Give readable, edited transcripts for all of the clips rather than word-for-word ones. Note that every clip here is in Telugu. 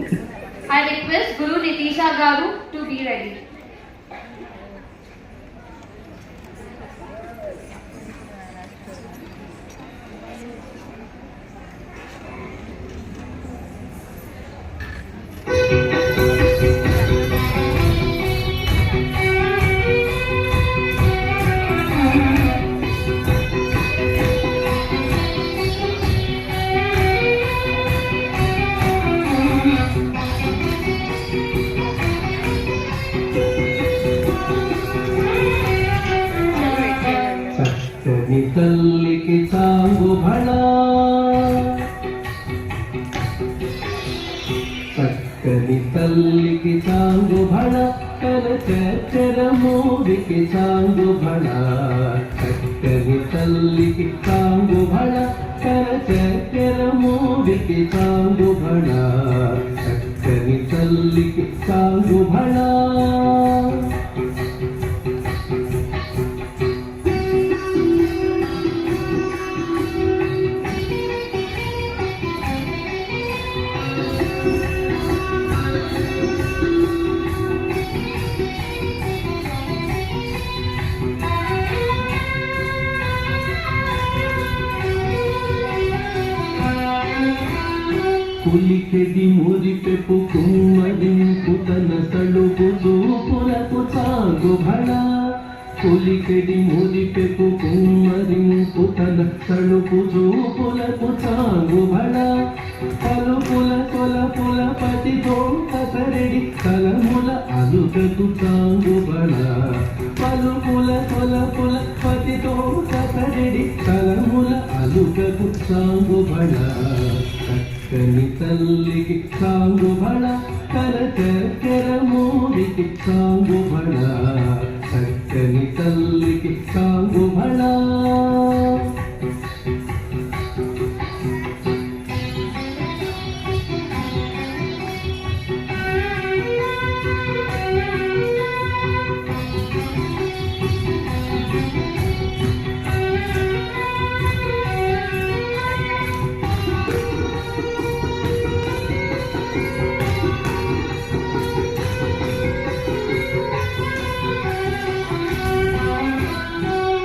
I request Guru Nitisha Garu to be ready. తల్లికి చాంగు భళ చక్కని తల్లికి చాంగు భళ కలచర మోవికి చాంగు భళ చక్కని తల్లికి చాంగు భళ కలచర మోవికి చాంగు భళ చక్కని తల్లికి చాంగు భళ పులికెది మురిపెపు కుమ్మరింపు తన సడుగు చూపులకు చాంగు భళ పులికెది మురిపెపు కుమ్మరింపు తన సడుగు చూపులకు చాంగు భళ పలుపుల కొలపుల పతి తోట సరడి కలముల అలుకకు చాంగు భళ పలుపుల కొలపుల పతి తోట సరడి కలముల అలుకకు చాంగు భళ చక్కని తల్లికి చాంగు భళ కలచర మోవికి చాంగు భళ చక్కని తల్లికి చాంగు భళ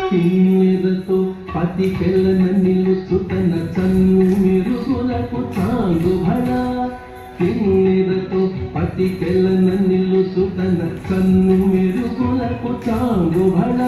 తిన్నెదతో పతి కెళ్ళన నిలుసు తన చన్ను మెరుగులకు చాంగు భళ తిన్నెదతో పతి కెళ్ళన నిలుసు తన చన్ను మెరుగులకు చాంగు భళ